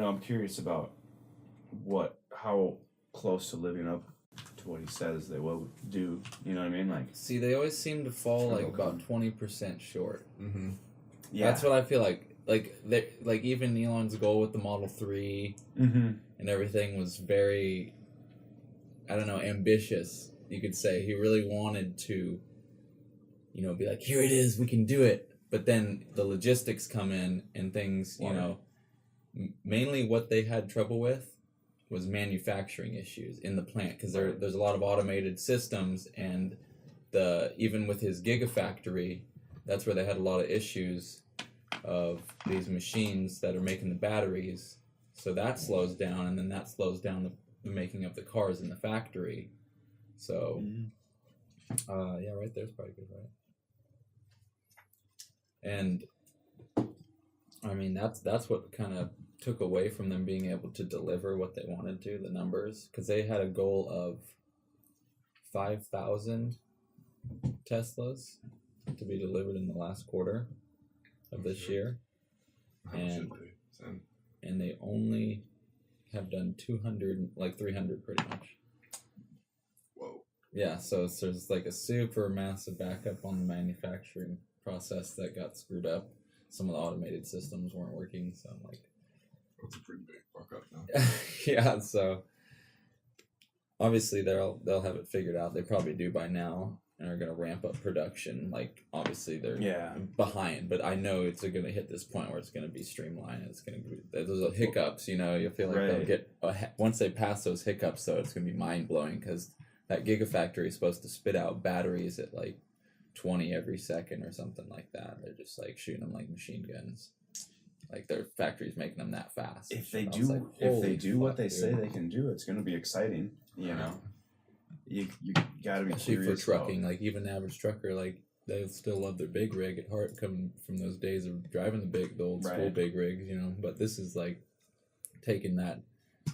I'm curious about how close to living up to what he says they will do. You know what I mean? Like, see, they always seem to fall like about 20% short. Mm-hmm. yeah, that's what I feel like. Like even Elon's goal with the Model 3 and everything was very, I don't know, ambitious. You could say he really wanted to, be like, here it is, we can do it. But then the logistics come in and things, mainly what they had trouble with was manufacturing issues in the plant, because there's a lot of automated systems, and even with his Gigafactory, that's where they had a lot of issues of these machines that are making the batteries. So that slows down, and then that slows down the making of the cars in the factory. So, yeah, right there's probably good, right? And I mean, that's what kind of took away from them being able to deliver what they wanted to, the numbers, because they had a goal of 5,000 Teslas to be delivered in the last quarter of this year, and they only have done 200, like 300 pretty much. Whoa. Yeah, so there's like a super massive backup on the manufacturing process that got screwed up. Some of the automated systems weren't working, so I'm like, that's a pretty big fuck up now. yeah, so obviously they'll have it figured out. They probably do by now, and are going to ramp up production. Like, obviously they're behind, but I know it's going to hit this point where it's going to be streamlined. It's going to be, there's hiccups, you feel like they'll get, once they pass those hiccups, though, it's going to be mind-blowing, because that Gigafactory is supposed to spit out batteries at like 20 every second or something like that. They're just like shooting them like machine guns. Like, their factory's making them that fast. If they do what they say they can do, it's going to be exciting. You gotta be especially curious for trucking. Like, even the average trucker, like, they still love their big rig at heart, coming from those days of driving the old school big rigs. But this is like taking that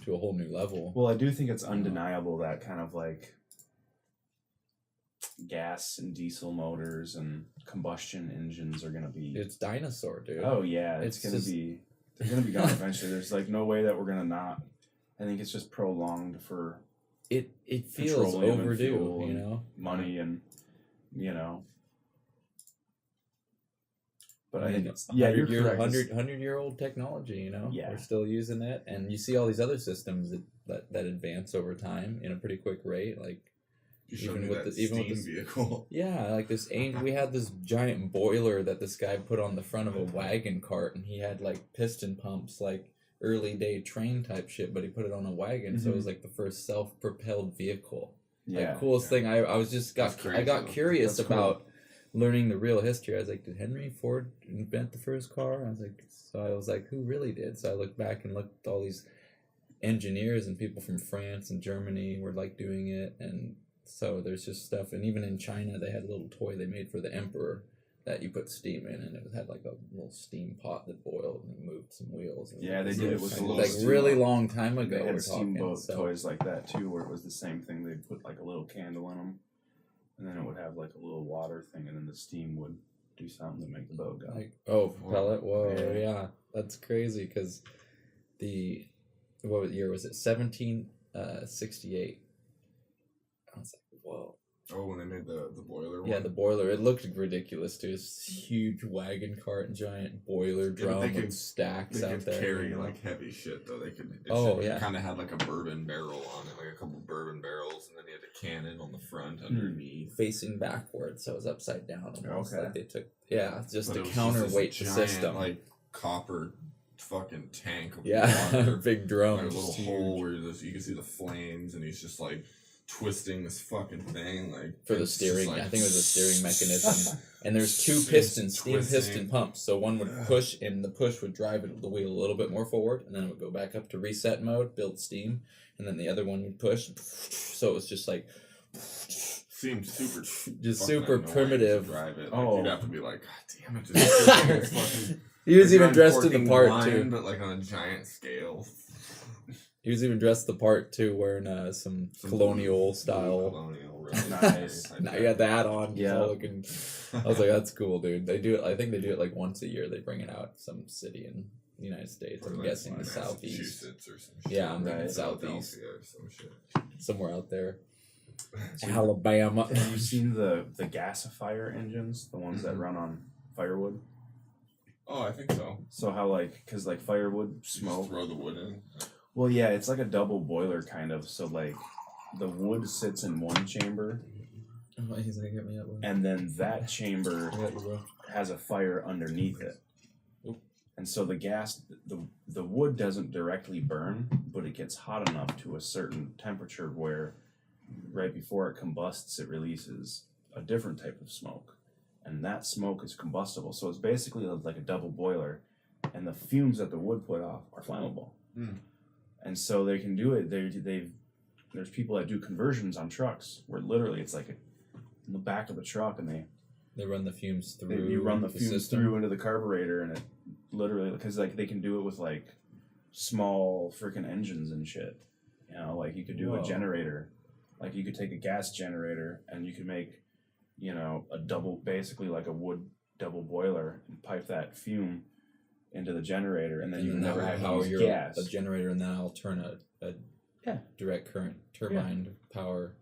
to a whole new level. Well, I do think it's undeniable that kind of like gas and diesel motors and combustion engines are gonna be. It's dinosaur, dude. Oh yeah, it's gonna be. They're gonna be gone eventually. There's like no way that we're gonna not. I think it's just prolonged for. It feels overdue, money and, But I think it's you're correct. 100-year-old technology, Yeah. We're still using it, and you see all these other systems that advance over time in a pretty quick rate, like even with this vehicle. Yeah, like this we had this giant boiler that this guy put on the front of a wagon cart, and he had like piston pumps, like early day train type shit, but he put it on a wagon, so it was like the first self-propelled vehicle. Coolest thing. I got curious about learning the real history. I was like, did Henry Ford invent the first car? I was like, who really did? So I looked back and looked at all these engineers and people from France and Germany were like doing it, and so there's just stuff. And even in China, they had a little toy they made for the emperor that you put steam in, and it had like a little steam pot that boiled and moved some wheels. Yeah, they did it with a little like really long time ago. They had steamboat toys like that too, where it was the same thing. They'd put like a little candle in them, and then it would have like a little water thing, and then the steam would do something to make the boat go. Like, pellet. Whoa, yeah, that's crazy. Because what year was it? 1768. I was like, whoa. Oh, when they made the boiler one? Yeah, the boiler. It looked ridiculous, too. It's huge wagon cart, giant boiler drum with stacks out there. They could carry, like, heavy shit, though. They could... It kind of had, like, a bourbon barrel on it, like a couple bourbon barrels, and then you had a cannon on the front underneath. Facing backwards, so it was upside down. Almost. Okay. Like they took... Yeah, just to counterweight the system. Like, copper fucking tank of water. Big drum. Like a little hole where you can see the flames, and he's just, like... twisting this fucking thing for the steering. I think it was a steering mechanism, and there's two pistons, steam piston pumps. So one would push, and the push would drive the wheel a little bit more forward, and then it would go back up to reset mode, build steam, and then the other one would push. So it was just like seems super primitive. To drive it. Like, you'd have to be like, God damn it! Just fucking, he was even dressed in the part too, but like on a giant scale. He was even dressed the part too, wearing some colonial style. Colonial, nice. Now you got the hat on. Yeah. I was like, that's cool, dude. They do it. I think they do it like once a year. They bring it out some city and United States. Or I'm like guessing the southeast. Massachusetts or some shit. Yeah, I'm right. thinking southeast. Or some shit. Somewhere out there. So Alabama. Have you seen the gasifier engines, the ones that run on firewood? Oh, I think so. So how because firewood smoke. Just throw the wood in. Well, yeah, it's like a double boiler kind of. So the wood sits in one chamber, Oh, he's gonna get me up. and then that chamber has a fire underneath it. And so the wood doesn't directly burn, but it gets hot enough to a certain temperature where right before it combusts, it releases a different type of smoke. And that smoke is combustible. So it's basically like a double boiler, and the fumes that the wood put off are flammable. And so they can do it. There's people that do conversions on trucks where literally it's like in the back of the truck, and they run the fumes through. You run the fumes system through into the carburetor, and it literally, because they can do it with small freaking engines and shit. You could do a generator. You could take a gas generator and you could make, a double, basically like a wood double boiler, and pipe that fume into the generator, and then you never have to use gas. The generator, and then I'll turn a direct current turbine to power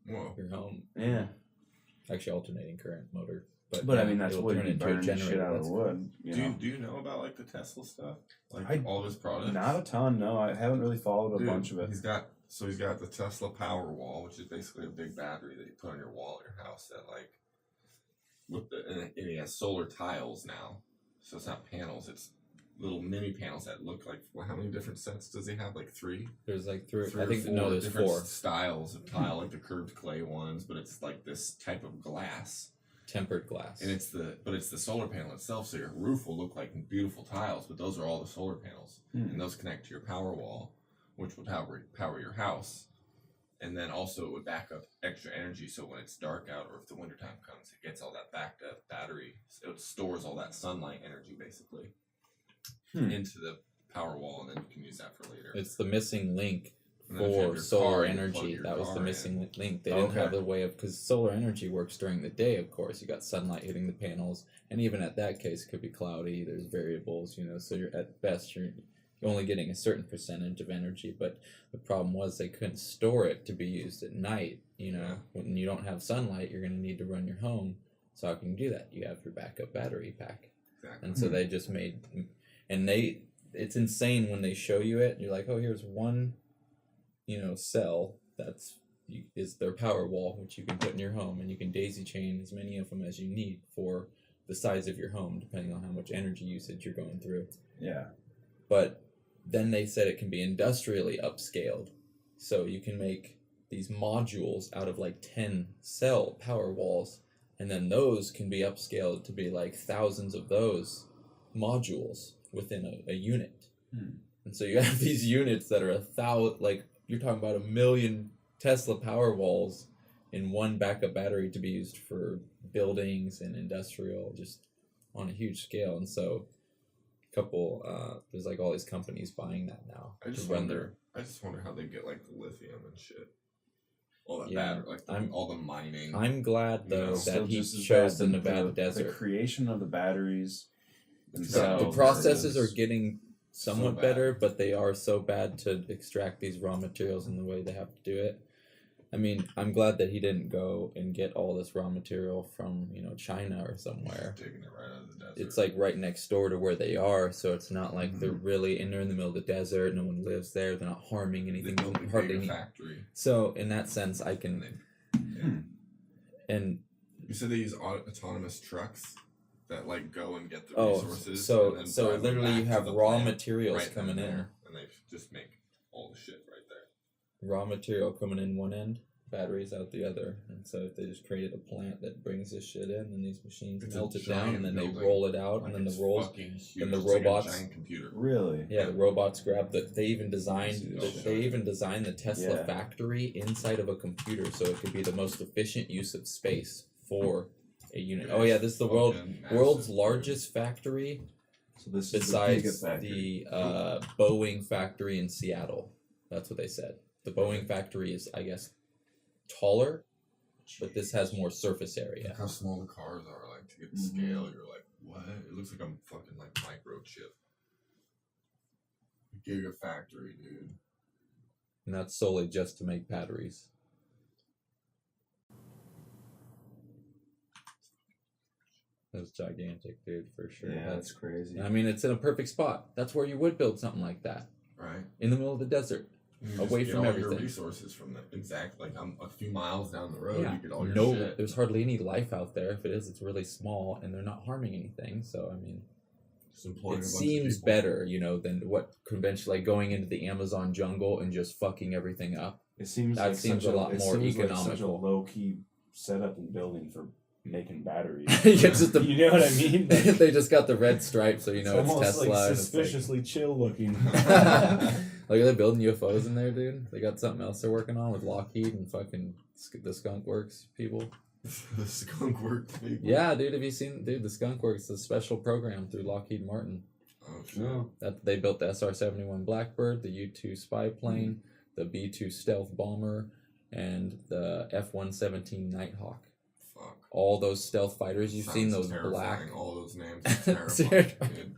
your home. Yeah. Actually, alternating current motor. But I mean, that's wood. You burn shit out of wood. Do you know about the Tesla stuff? All his products? Not a ton. No, I haven't really followed a bunch of it. He's got the Tesla Powerwall, which is basically a big battery that you put on your wall at your house that and he has solar tiles now. So it's not panels, it's little mini panels that look like, how many different sets does he have? 3? There's 3. I think there's 4 styles of tile, like the curved clay ones, but it's this type of glass. Tempered glass. And it's the solar panel itself, so your roof will look like beautiful tiles, but those are all the solar panels. And those connect to your Powerwall, which would power your house. And then also it would back up extra energy, so when it's dark out or if the wintertime comes, it gets all that backed up battery. So it stores all that sunlight energy basically into the Powerwall, and then you can use that for later. It's the missing link for solar energy. That was the missing link. They didn't have a way of, because solar energy works during the day, of course. You got sunlight hitting the panels, and even at that case, it could be cloudy. There's variables, so you're at best you're only getting a certain percentage of energy. But the problem was they couldn't store it to be used at night. When you don't have sunlight, you're going to need to run your home. So how can you do that? You have your backup battery pack. Exactly. And so they just made, and it's insane when they show you it. You're like, oh, here's one, cell is their Powerwall, which you can put in your home, and you can daisy chain as many of them as you need for the size of your home, depending on how much energy usage you're going through. Yeah. But then they said it can be industrially upscaled. So you can make these modules out of 10 cell Powerwalls, and then those can be upscaled to be thousands of those modules within a unit. And so you have these units that are 1,000, you're talking about 1 million Tesla Powerwalls in one backup battery to be used for buildings and industrial, just on a huge scale. And so there's all these companies buying that now. I just wonder how they get the lithium and shit. All that battery, all the mining. I'm glad though that he chose the Nevada desert. The creation of the batteries. The processes are getting somewhat better, but they are so bad to extract these raw materials in the way they have to do it. I mean, I'm glad that he didn't go and get all this raw material from, China or somewhere. Taking it right out of the desert. It's right next door to where they are, so it's not they're really in the middle of the desert. No one lives there. They're not harming anything. They built a bigger factory. So in that sense, I can. And you said they use autonomous trucks that go and get the resources. So literally, you have raw materials coming in, and they just make all the shit right there. Raw material coming in one end, batteries out the other, and so if they just created a plant that brings this shit in, and these machines melt it down, and then they roll it out, and then the robots. Computer. Really? Yeah, the robots grab the. They even designed the Tesla factory inside of a computer, so it could be the most efficient use of space for a unit. Oh yeah, this is the world's largest factory. So this besides is the Boeing factory in Seattle. That's what they said. The Boeing factory is, I guess, taller, but this has more surface area. Look how small the cars are, to get the scale, you're like, what? It looks like I'm fucking microchip. gigafactory, dude. And that's solely just to make batteries. That's gigantic, dude, for sure. Yeah, that's crazy. I mean, it's in a perfect spot. That's where you would build something like that. Right. In the middle of the desert. Away from everything. Your resources from the like I'm a few miles down the road. Yeah. You get all your shit. There's hardly any life out there. If it is, it's really small, and they're not harming anything. So I mean, it seems better, than what conventional, like going into the Amazon jungle and just fucking everything up. It seems that like seems a lot more economical. Like such a low key setup and building for making batteries. It's just you know what I mean? Like, they just got the red stripe, so it's Tesla. Like suspiciously chill looking. Like, are they building UFOs in there, dude? They got something else they're working on with Lockheed and fucking the Skunk Works people. The Skunk Works people? Yeah, dude, have you seen... Dude, the Skunk Works is a special program through Lockheed Martin. Oh, shit. That they built the SR-71 Blackbird, the U-2 spy plane, the B-2 stealth bomber, and the F-117 Nighthawk. Fuck. All those stealth fighters, you've seen those terrifying. black... All those names are terrifying,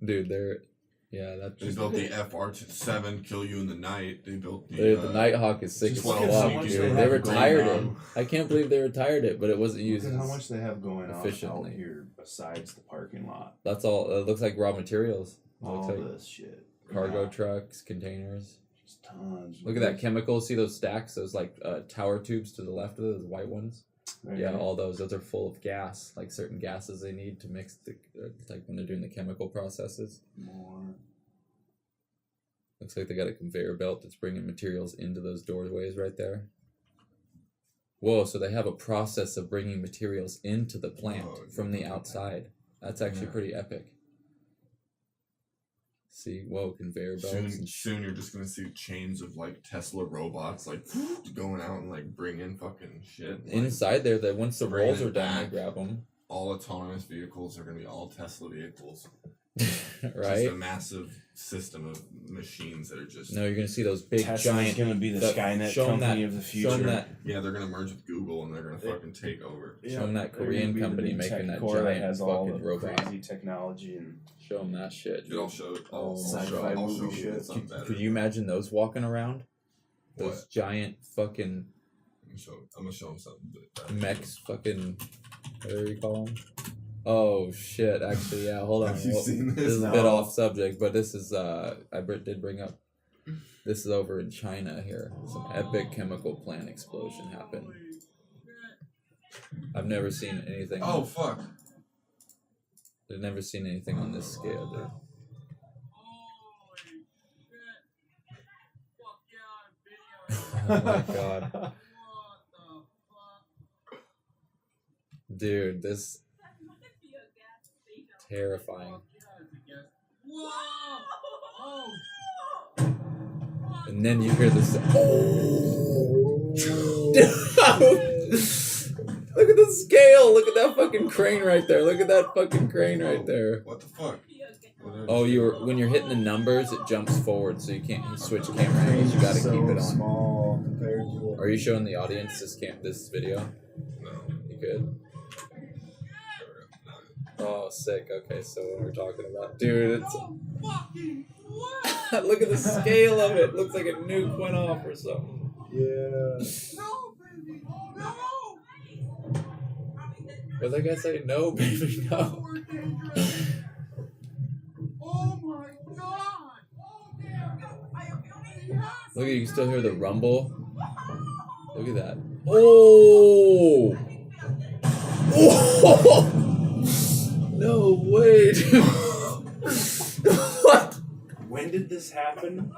dude, they're... Yeah, they built the FR-7, kill you in the night. They built the Nighthawk is sick as fuck, dude. They retired it. I can't believe they retired it, but it wasn't used. Look at how much they have going efficiently on out here besides the parking lot. That's all. It looks like raw materials. All this shit. Cargo trucks, containers. Just tons. Look at that chemical. See those stacks? Those like tower tubes to the left of those white ones. Yeah, all those are full of gas, like certain gases they need to mix like when they're doing the chemical processes. More. Looks like they got a conveyor belt that's bringing materials into those doorways right there. Whoa, so they have a process of bringing materials into the plant from the outside. That's actually pretty epic. See, whoa, conveyor belts. Soon you're just gonna see chains of like Tesla robots like going out and like bringing fucking shit. Inside there, that once the rolls are done, they grab them. All autonomous vehicles are gonna be all Tesla vehicles. Right? Just a massive system of machines that are just... No, you're going to see those big, Tesla's giant... going to be the Skynet company of the future. Yeah, they're going to merge with Google and they're going to fucking take over. Show them that Korean company making that giant has fucking all the robot. Crazy technology and... Show them that shit. Dude, I'll show it. Sci-fi movie shit. Could you imagine those walking around? Those what? Giant fucking... I'm going to show them something. Mechs fucking... Whatever you call them? Oh shit! Actually, yeah. Hold on. Have you seen this? This is a bit off subject, but this is I did bring up. This is over in China here. Some epic chemical plant explosion happened. I've never seen anything. Oh fuck! I've never seen anything on this scale, dude. Oh my god, dude, this. Terrifying. And then you hear this. Oh! Look at the scale. Look at that fucking crane right there. Look at that fucking crane right there. What the fuck? Oh, when you're hitting the numbers, it jumps forward, so you can't switch camera angles. You gotta keep it on. Small compared to. Are you showing the audience this video? No. You good? Oh, sick. Okay, so what we're talking about. Dude, it's... Look at the scale of it. Looks like a nuke went off or something. Yeah. No, baby. No. What did that guy say? No, baby, no. Oh my god. Look at you can still hear the rumble. Look at that. Oh! Oh! No way, dude. What? When did this happen?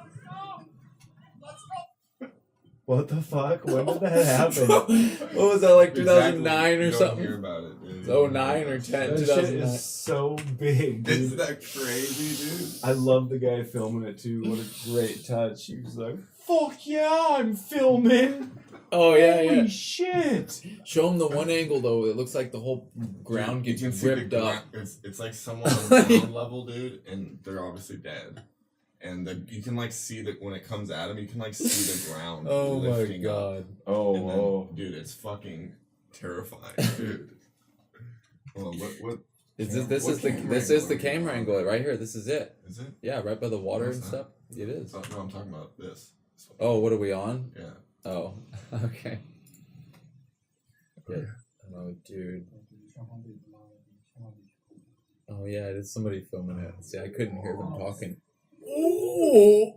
What the fuck? When did that happen? What was that, like 2009 or you something? Don't hear about it, dude. 09 or 10, That 2009. shit is so big, dude. Isn't that crazy, dude? I love the guy filming it too. What a great touch. He was like, "Fuck yeah, I'm filming." Oh yeah, Holy yeah. shit! Show him the one angle though. It looks like the whole ground You gets can see ripped up. It's like someone on the ground level, dude, and they're obviously dead. And you can like see that when it comes at them, you can like see the ground. Oh my lifting up. god. And then, Oh, dude, it's fucking terrifying, dude. Hold on, what This is the camera angle right here. This is it. Is it? Yeah, right by the water and stuff. It is. No, I'm talking about this. Oh, what are we on? Yeah. Oh, okay. Good. Oh, dude. Oh yeah, there's somebody filming it. See, I couldn't hear them talking. Ooh.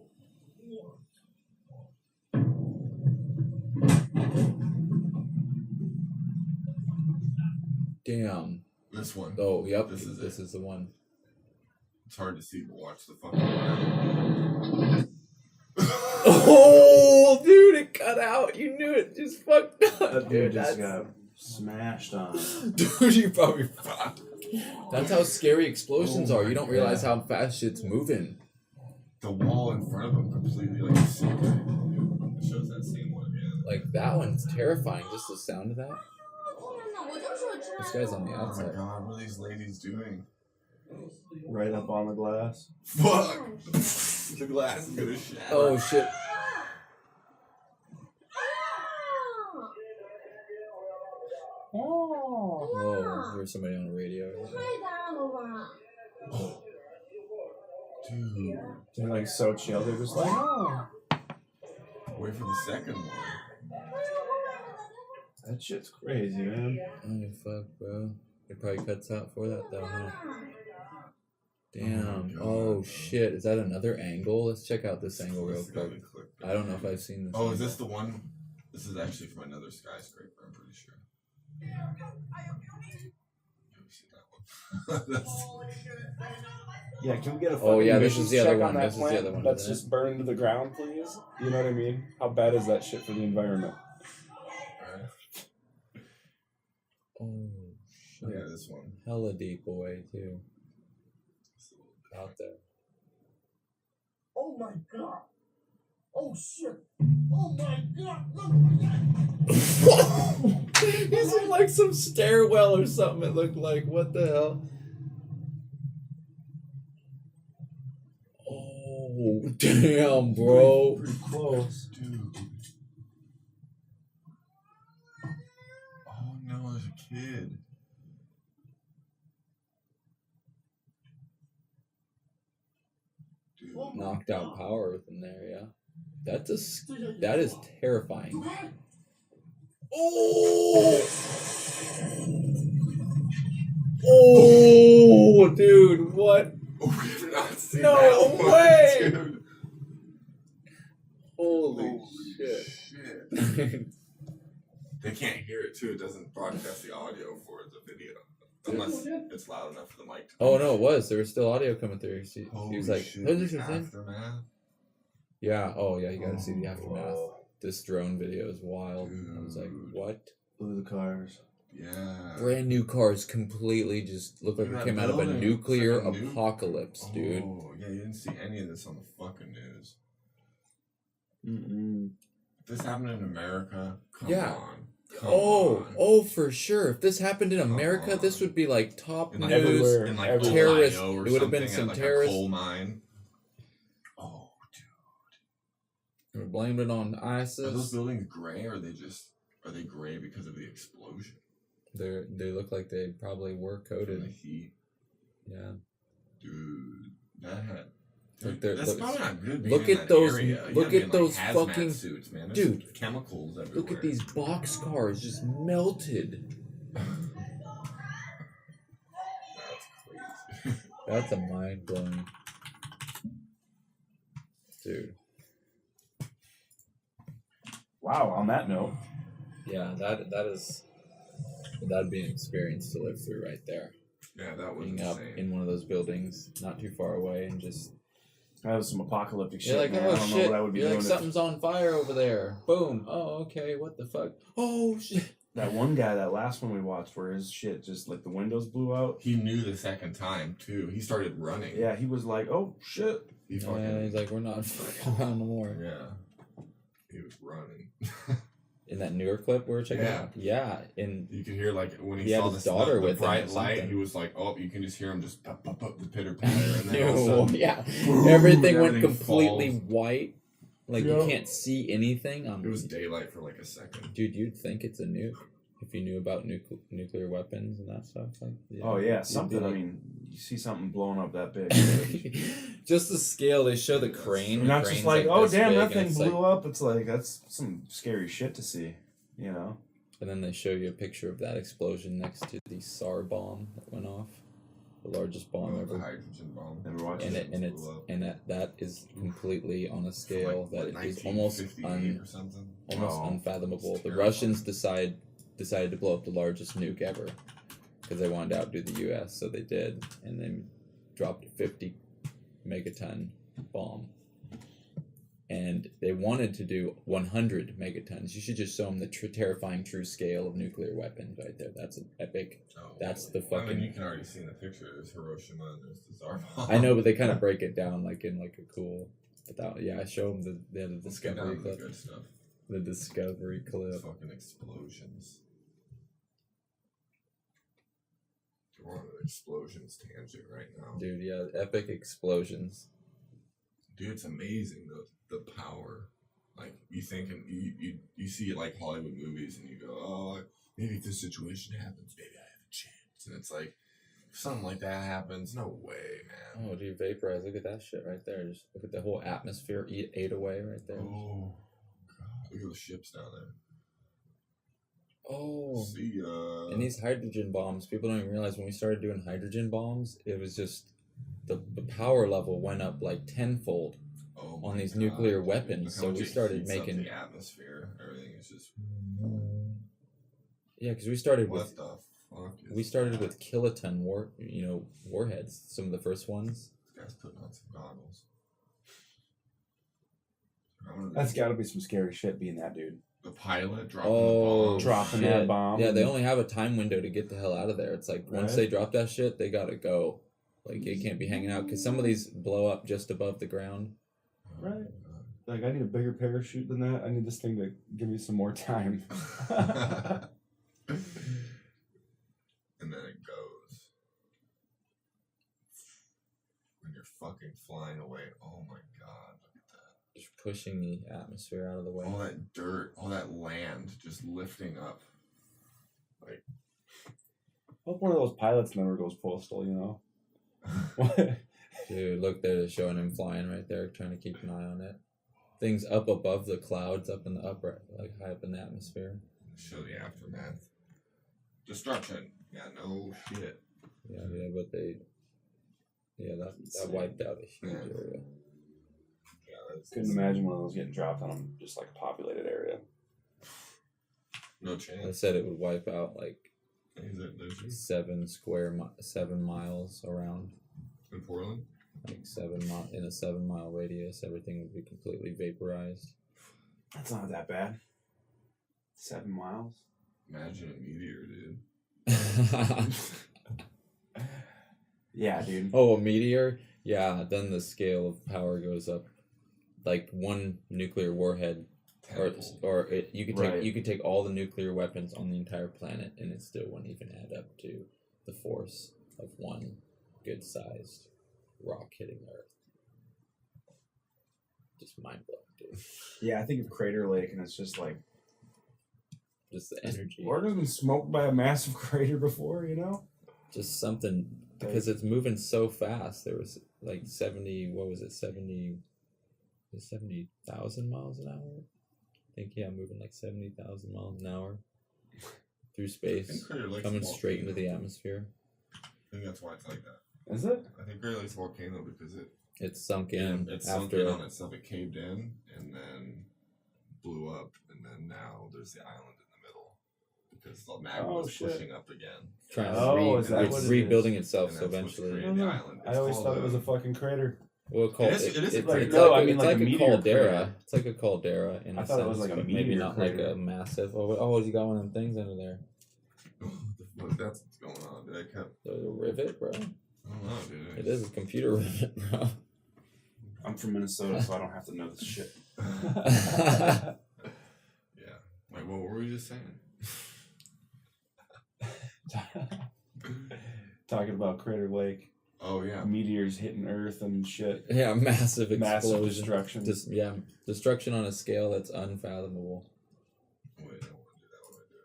Damn. This one. Oh, yep. This is the one. It's hard to see, but watch the fucking one. Oh, dude, it cut out. You knew it. Just fucked up. That dude just got smashed on. Dude, you probably fucked. That's how scary explosions are. You don't realize how fast shit's moving. The wall in front of him completely like disintegrated. It shows that same one again. Like that one's terrifying. Just the sound of that. This guy's on the Oh my outside. god, what are these ladies doing? Right up on the glass. Fuck! The glass is gonna shatter. Oh shit. Oh, there's somebody on the radio. Dude. They're like so chill. They're just like, oh. Wait for the second one. That shit's crazy, man. Oh fuck, bro. It probably cuts out for that though, huh? Damn. Oh shit. Is that another angle? Let's check out this angle real quick. I don't know if I've seen this. Oh, angle. is this the one? This is actually from another skyscraper, I'm pretty sure. Yeah, can we get a Oh, yeah, this emissions is the other check one. on that This is the plant other one, that's isn't it? just burned to the ground, please? You know what I mean? How bad is that shit for the environment? Oh shit. Yeah, this one. Hella deep away too. Out there. Oh my god! Oh shit! Oh my god! Look! He's in like some stairwell or something. It looked like. What the hell? Oh damn, bro. Pretty close. Dude. Oh no, there's a kid. Dude. Knocked out power within there. Yeah. That is terrifying. Oh. Oh, dude, what? Oh, we have not seen No that one, way! dude. Holy shit. shit. They can't hear it too. It doesn't broadcast the audio for the video. Unless it's loud enough for the mic to Oh no, it was. There was still audio coming through. He Holy was like, shit, "Oh, this the is in." aftermath. Yeah. Oh yeah, you gotta see the Oh, aftermath. This drone video is wild. I was like, Dude. what? Look at the cars. Yeah. Brand new cars completely just look like Look it at came that out of a building. nuclear It's like a nuke. apocalypse, dude. Oh, yeah, you didn't see any of this on the fucking news. Mm-mm. If this happened in America, come Yeah. on. Oh, for sure. If this happened in America, this would be like top In like, news. everywhere. in like Everywhere. Terrorist- Ohio or it would have been something, some at like terrorist- a coal mine. Oh, dude. We're blamed it on Are those ISIS. buildings gray, or are they gray because of the explosion? They look like they probably were From the coated. heat? Yeah. Dude, that had. Look Dude, there- that's look- probably not good. look being in at that those- area. You look gotta be at in, those hazmat fucking- suits, man. There's Dude, chemicals everywhere. Look at these box cars just melted. That's crazy. That's a mind blowing. Dude. Wow, on that note. Yeah, that'd be an experience to live through right there. Yeah, that was Being up insane. in one of those buildings, not too far away, and just That was some apocalyptic shit. you're like, man. oh I don't know shit, what I would be you're doing. like if- something's on fire over there. Boom. Oh, okay. What the fuck? Oh shit. That one guy, that last one we watched, where his shit just like the windows blew out. He knew the second time too. He started running. Yeah, he was like, "Oh shit!" He Yeah, fucking. he's like, we're not fucking around no more. Yeah. He was running. In that newer clip we were checking Yeah. out. Yeah. In You could hear like when he He had saw his the daughter with him bright or light. something. He was like, "Oh, you can just hear him just the pitter patter," and then all of a Ew, sudden, yeah. boom, Everything went everything completely falls. white. Like Yeah. you can't see anything. It was daylight for like a second. Dude, you'd think it's a nuke if you knew about nuclear weapons and that stuff. Like, oh yeah, you'd something. be like- I mean, you see something blowing up that big. Just the scale. They show the crane. You're the not just crane's like, oh this damn, big, that and thing it's blew like- up. It's like that's some scary shit to see, you know. And then they show you a picture of that explosion next to the S.A.R.T bomb that went off, the largest bomb The ever. hydrogen bomb. Never watched And it. that is completely on a scale Like, that what, is almost 1958 or something. almost Oh, unfathomable. it's The terrifying. Russians decided to blow up the largest nuke ever because they wanted to outdo the U.S. So they did, and they dropped a 50 megaton bomb. And they wanted to do 100 megatons. You should just show them the terrifying true scale of nuclear weapons right there. That's an epic. Oh, That's the I fucking- mean, you can already see in the picture. There's Hiroshima and there's the Tsar bomb. I know, but they kind of break it down like in like a cool. Without, yeah, I show them the Let's get discovery down to the clip. good stuff. The discovery clip. Fucking explosions. We're on an explosions tangent right now. Dude, yeah, epic explosions. Dude, it's amazing the power. Like you think and you see it like Hollywood movies and you go, oh, maybe if this situation happens, maybe I have a chance. And it's like, if something like that happens, no way, man. Oh, dude, vaporize. Look at that shit right there. Just look at the whole atmosphere ate away right there. Oh, God. Look at the ships down there. Oh. See ya. And these hydrogen bombs, people don't even realize when we started doing hydrogen bombs, it was just the power level went up like tenfold Oh on my these God, nuclear dude. weapons. Look how So much we it started heats up making. the atmosphere. Everything is just. Yeah, because we started What with. the fuck? We started that? with kiloton warheads. Some of the first ones. This guy's putting on some goggles. I'm gonna- That's got to be some scary shit being that dude. The pilot dropping Oh, the bomb. Dropping shit. that bomb. Yeah, they only have a time window to get the hell out of there. It's like once Right. they drop that shit, they gotta go. Like it can't be hanging out because some of these blow up just above the ground. Right. Like, I need a bigger parachute than that. I need this thing to give me some more time. And then it goes. When you're fucking flying away. Oh my God. Look at that. Just pushing the atmosphere out of the way. All that dirt, all that land just lifting up. Like, Hope one of those pilots never goes postal, you know? Dude, look, they're showing him flying right there, trying to keep an eye on it. Things up above the clouds, up in the upper, like high up in the atmosphere. show the aftermath. Destruction. Yeah, no shit. Yeah, but that wiped out a huge area. Yeah, that's Couldn't imagine one of those getting dropped on just like a populated area. no I chance. said it would wipe out like Is it legit? 7 miles around, In Portland? like in a 7 mile radius. Everything would be completely vaporized. That's not that bad. 7 miles? Imagine a meteor, dude. Yeah, dude. Oh, a meteor? Yeah, then the scale of power goes up. Like one nuclear warhead, Tenfold. you could Right. take all the nuclear weapons on the entire planet, and it still wouldn't even add up to the force of one good-sized rock hitting Earth. Just mind blowing, dude. Yeah, I think of Crater Lake and it's just like, Just the energy. Oregon's been smoked by a massive crater before, you know? Just something because it's moving so fast. There was like 70,000 miles an hour. I think moving like 70,000 miles an hour through I space, think Crater Lake's coming a straight into the volcano. atmosphere. I think that's why it's like that. Is it? I think Crater Lake's a volcano because It's sunk in it sunk after. in on itself. It caved in and then blew up, and then now there's the island in the middle because the magma Oh, was shit. pushing up again. Trying to Oh, is that it's what it rebuilding is? itself. And So that's what's eventually, created the island. I It's always called thought it was a fucking crater. we'll call It is it's like- it's no, like, I mean it's like like a a meteor caldera. crater. It's like a caldera in I a thought it was sense, like a but maybe meteor not like crater. a massive. Oh, you got one of them things under there. That's what's going on. Dude, I kept. The rivet, bro. I don't know, dude. It is a computer rivet, bro. I'm from Minnesota, so I don't have to know this shit. Yeah. Like, what were we just saying? Talking about Crater Lake, Oh yeah. meteors hitting Earth and shit. Yeah, massive explosion. Massive destruction. Destruction on a scale that's unfathomable. Wait, I don't want to do that. What do I do?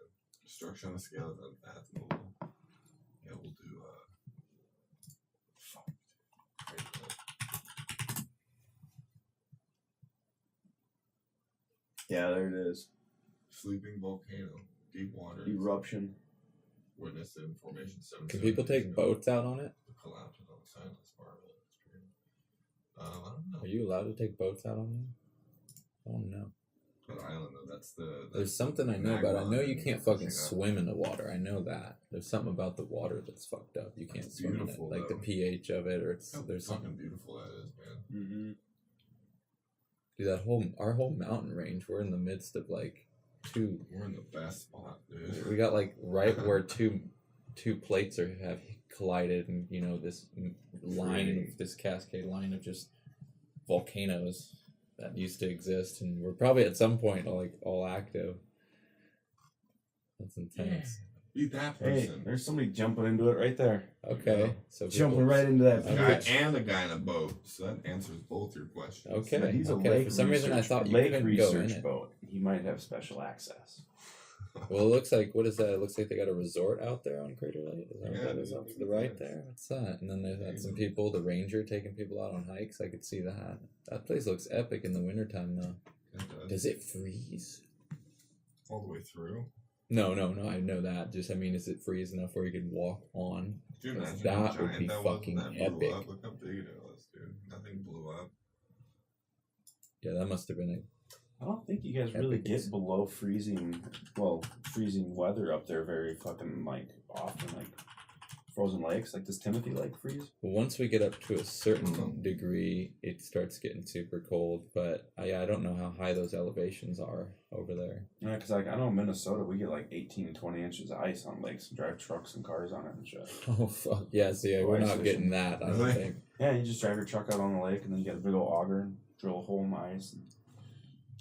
Destruction on a scale is unfathomable. Yeah, we'll do fuck. Yeah, there it is. Sleeping volcano, deep water, Eruption. witnessed in formation 7. Can people take boats out on it? The collapse of the silence part of it. I don't know. Are you allowed to take boats out on it? I don't know. That island though, that's There's something I know about. I know you can't fucking Yeah. swim in the water. I know that. There's something about the water that's fucked up. You can't It's swim in it. beautiful, Like though. the pH of it, or it's How there's fucking something. beautiful that is, man. Mm-hmm. Dude, our whole mountain range. We're in the midst of like two. We're in the best spot, dude. We got like right where two plates have collided, and you know this this cascade line of just volcanoes that used to exist, and we're probably at some point like all active. That's intense. Be that Hey, person. there's somebody jumping into it right there. Okay, so Jumping people- right into that. A Okay. guy and a guy in a boat, so that answers both your questions. Okay. Yeah, he's a okay. lake For some reason, I research- thought you lake couldn't go in research it. boat. He might have special access. Well, it looks like, what is that? It looks like they got a resort out there on Crater Lake. Is that Yeah, what that is dude, off to look the at right that. there? What's that? And then they've had some people, the ranger taking people out on hikes. I could see that. That place looks epic in the wintertime, though. It does. Does it freeze? All the way through. No, I know that. Just, I mean, is it freeze enough where you could walk on? Dude, Because imagine how that would giant be that was fucking when that blew epic. up. Look how big it was, dude. Nothing blew up. Yeah, that must have been I don't think you guys really Epic. get below freezing weather up there very fucking like often, like frozen lakes. Like, does Timothy Lake freeze? once we get up to a certain degree, it starts getting super cold. But I don't know how high those elevations are over there. Yeah, because like I know in Minnesota we get like 18 and 20 inches of ice on lakes and drive trucks and cars on it and shit. Oh fuck yeah! See, we're Ice not fishing. getting that. I don't Really? think. Yeah, you just drive your truck out on the lake and then you get a big old auger and drill a hole in the ice and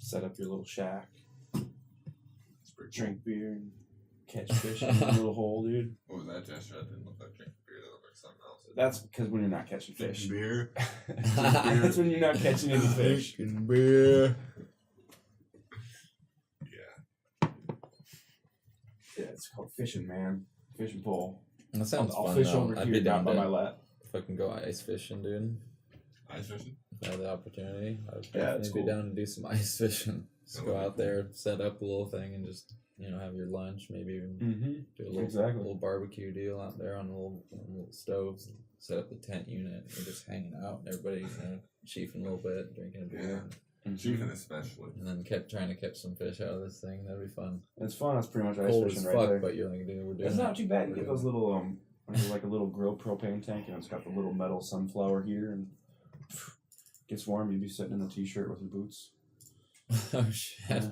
set up your little shack, It's pretty cool. drink beer and catch fish in your little hole, dude. What was that gesture? That didn't look like drinking beer. That looked like something else. That's because when you're not catching fish. Drinking beer. That's when you're not catching any fish. Drinking beer. Yeah. Yeah, it's called fishing, man. Fish and pole. That sounds I'll fun fish though. over I'd here be down down by my to lap. fucking go ice fishing, dude. Ice fishing? If I had the opportunity, I would Yeah, it's definitely be cool. down to do some ice fishing. Just That go would be out there, set up a little thing, and just have your lunch. Maybe even Mm-hmm. do a little Exactly. little barbecue deal out there on the little stoves. And set up the tent unit. And we're just hanging out, and everybody chiefing a little bit, drinking a beer. Chiefing especially. And then kept trying to catch some fish out of this thing. That'd be fun. It's fun. That's pretty much ice Cold as fishing fuck, right there. but you're like, dude, we're doing It's not too bad. You We're get doing those little there's like a little grill propane tank, and it's got the little metal sunflower here, and gets warm. You'd be sitting in a t-shirt with your boots. Oh shit.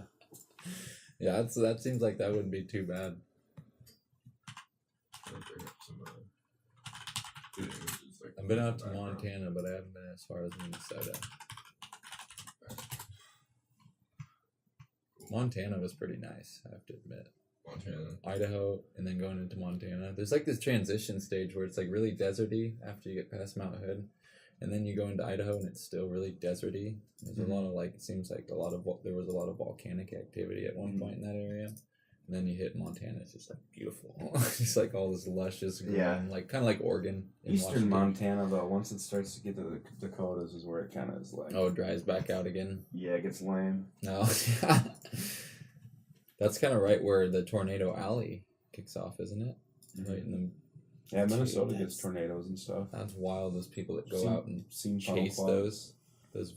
Yeah, that seems like that wouldn't be too bad. I'll bring up some good images, like, I've been out to background. Montana, but I haven't been as far as Minnesota. Montana was pretty nice, I have to admit. Montana. Idaho, and then going into Montana. There's like this transition stage where it's like really deserty after you get past Mount Hood, and then you go into Idaho and it's still really deserty. There's a lot of it seems like there was a lot of volcanic activity at one point in that area. And then you hit Montana, it's just like beautiful. It's like all this luscious green, Yeah. like kind of like Oregon. in Eastern Washington. Montana, though, once it starts to get to the Dakotas, is where it kind of is like. Oh, it dries back out again. Yeah, it gets lame. No. That's kind of right where the Tornado Alley kicks off, isn't it? Right in the. Yeah, Minnesota Jeez. gets tornadoes and stuff. That's wild. Those people that go Seen- out and Seen Funnel chase Club. those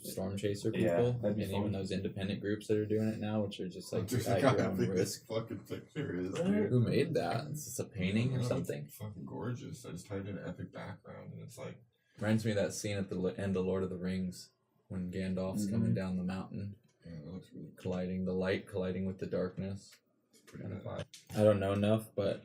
storm chaser Yeah, people, that'd be and fun. even those independent groups that are doing it now, which are just like Dude, at God, your how own big this risk. fucking picture is, dude. Who made that? Is this a painting or It's something? fucking gorgeous. I just typed in epic background, and it's like, Reminds me of that scene at the end of Lord of the Rings when Gandalf's coming down the mountain, yeah, it looks really colliding with the darkness. it's pretty bad. I don't know enough, but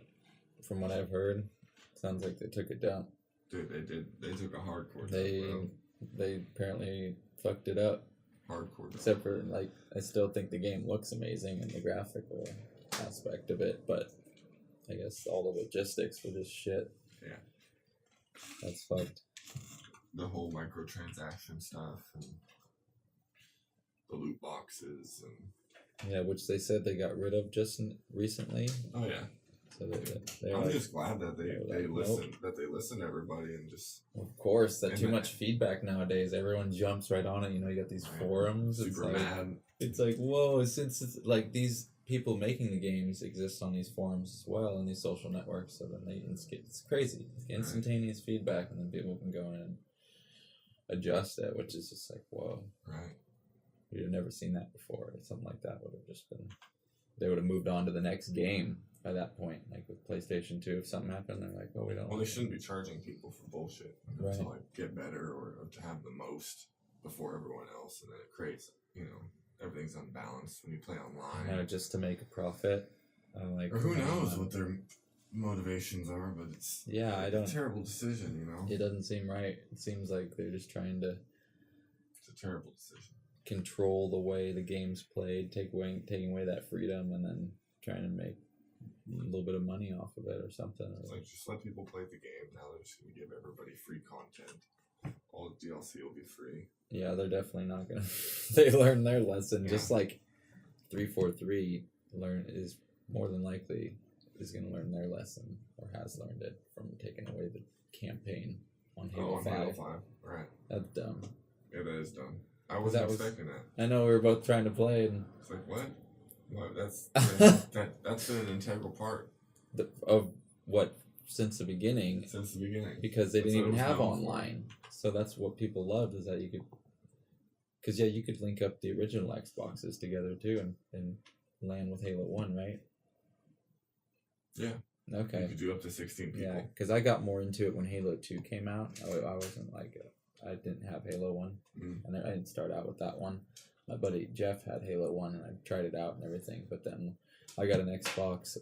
from what I've heard, sounds like they took it down. Dude, they took a hardcore They job, bro. they apparently fucked it up. Hardcore job. Except for like, I still think the game looks amazing in the graphical aspect of it, but I guess all the logistics were just shit. Yeah. That's fucked. The whole microtransaction stuff and the loot boxes and Yeah, which they said they got rid of just recently. Oh yeah. So I'm just glad that they like, listen nope. that they listen to everybody and just. Of course, that and too much feedback nowadays. Everyone jumps right on it. You know, you got these forums. Super mad. It's like, whoa! Since it's like these people making the games exist on these forums as well and these social networks, so then it's crazy. Instantaneous feedback, and then people can go in and adjust it, which is just like, whoa! Right. We'd have never seen that before. Something like that would have just been. They would have moved on to the next game by that point. Like with PlayStation 2, if something happened, they're like, oh, we don't. Well, they shouldn't be charging people for bullshit, right. To like get better or to have the most before everyone else, and then it creates, everything's unbalanced when you play online. Just to make a profit. Or who knows what their motivations are, but it's a terrible decision, It doesn't seem right. It seems like they're just trying to. It's a terrible decision. Control the way the game's played, taking away that freedom, and then trying to make a little bit of money off of it or something. It's like, just let people play the game. Now they're just going to give everybody free content. All the DLC will be free. Yeah, they're definitely not going to. They learned their lesson. Yeah. Just like 343 is more than likely is going to learn their lesson, or has learned it, from taking away the campaign on Halo 5. Halo 5, right. That's dumb. Yeah, that is dumb. I wasn't expecting that. I know, we were both trying to play, and it's like, what? That's been an integral part of what since the beginning. Since the beginning, because they didn't even have online. So that's what people loved, is that you could, because you could link up the original Xboxes together too, and LAN with Halo 1, right? Yeah. Okay. You could do up to 16 people. Yeah, because I got more into it when Halo 2 came out. I wasn't like I didn't have Halo 1, and I didn't start out with that one. My buddy Jeff had Halo 1, and I tried it out and everything, but then I got an Xbox,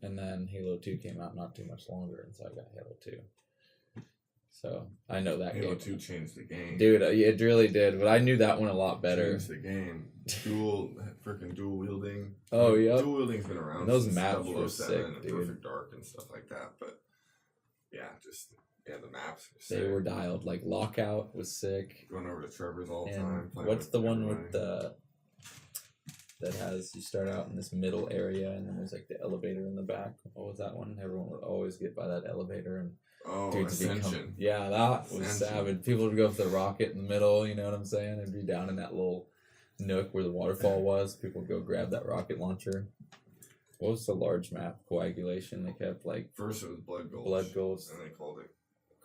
and then Halo 2 came out not too much longer, and so I got Halo 2. So I know that Halo game. 2 changed the game. Dude, it really did, but I knew that one a lot better. Changed the game. Dual wielding. Oh, yeah. Dual wielding's been around and those since maps were 007 sick, and dude. Perfect Dark and stuff like that, but the maps were sick. They were dialed. Like Lockout was sick. Going over to Trevor's all the and time. What's the one with the that has, you start out in this middle area, and then there's like the elevator in the back? What was that one? Everyone would always get by that elevator, and Ascension. Yeah, that was savage. People would go for the rocket in the middle, you know what I'm saying? And be down in that little nook where the waterfall was. People would go grab that rocket launcher. What was the large map? Coagulation. They kept like. First it was Blood Gulch. And they called it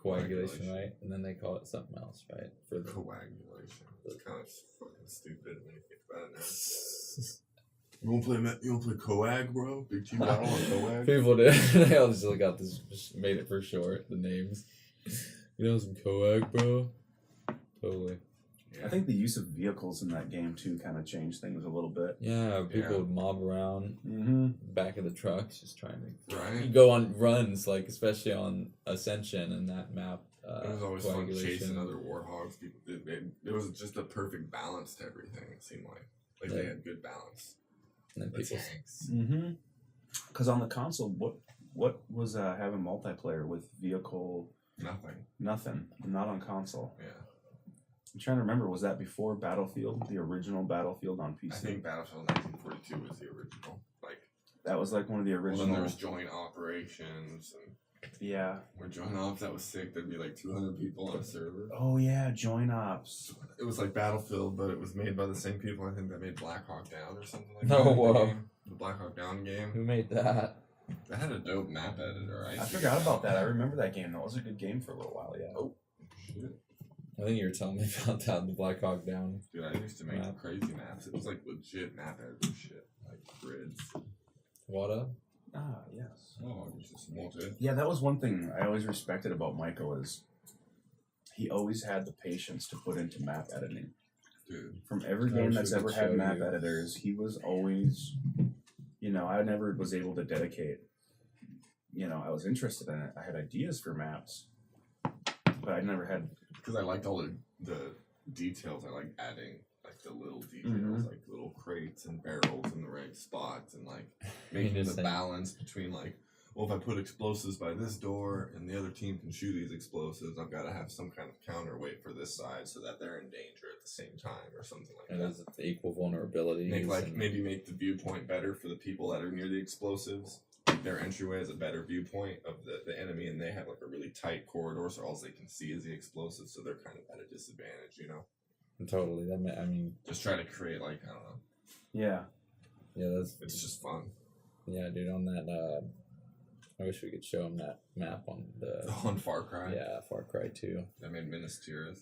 Coagulation, right? And then they call it something else, right? For the Coagulation. It's kind of fucking stupid when you think about it now. You wanna play Coag, bro? Big team battle on Coag? People did. They all just got this, just made it for short, the names. You know some Coag, bro? Totally. I think the use of vehicles in that game too kind of changed things a little bit. Yeah, people would mob around back of the trucks, just trying to right. You go on runs, like especially on Ascension and that map. It was always fun chasing other warthogs. It was just a perfect balance to everything. It seemed like they had good balance. And then people. Because on the console, what was having multiplayer with vehicle? Nothing. Not on console. Yeah. I'm trying to remember, was that before Battlefield, the original Battlefield on PC? I think Battlefield 1942 was the original. That was like one of the original. Well, then there was joint operations. And yeah. Where joint ops, that was sick. There'd be like 200 people on a server. Oh yeah, joint ops. It was like Battlefield, but it was made by the same people, I think, that made Black Hawk Down or something like that. Oh, whoa. The Black Hawk Down game. Who made that? That had a dope map editor, right? I forgot about that. I remember that game. That was a good game for a little while, yeah. Oh, shit. I think you were telling me about that, the Black Hawk Down. Dude, I used to make crazy maps. It was like legit map editor shit. Like grids. What up? Ah, yes. Oh, it was just multi. Yeah, that was one thing I always respected about Michael, is he always had the patience to put into map editing. Dude. From every game that's ever had map editors, he was always, I never was able to dedicate. I was interested in it. I had ideas for maps, but I never had. Because I liked all the details. I like adding the little details, like little crates and barrels in the right spots, and like making the balance between well, if I put explosives by this door and the other team can shoot these explosives, I've got to have some kind of counterweight for this side so that they're in danger at the same time or something like And that. is the equal vulnerability? Maybe make the viewpoint better for the people that are near the explosives. Their entryway is a better viewpoint of the enemy, and they have like a really tight corridor, so all they can see is the explosives, so they're kind of at a disadvantage, you know. Totally. I mean, just try to create like, I don't know. Yeah. Yeah, it's just fun. Yeah, dude. On that, I wish we could show him that map on Far Cry. Yeah, Far Cry 2. That made Minas Tirith.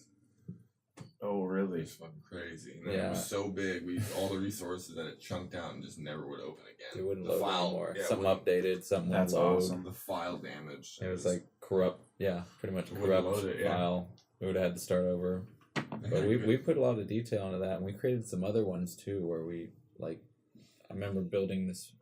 Oh, really? It's fucking crazy. And it was so big. We used all the resources that it chunked out and just never would open again. It wouldn't the load file, anymore. Yeah, something updated. Something that's load. Awesome. The file damage. It was like corrupt. Yeah, pretty much It corrupt load it, file. We would have had to start over. But we put a lot of detail into that, and we created some other ones too, where we like. I remember building this.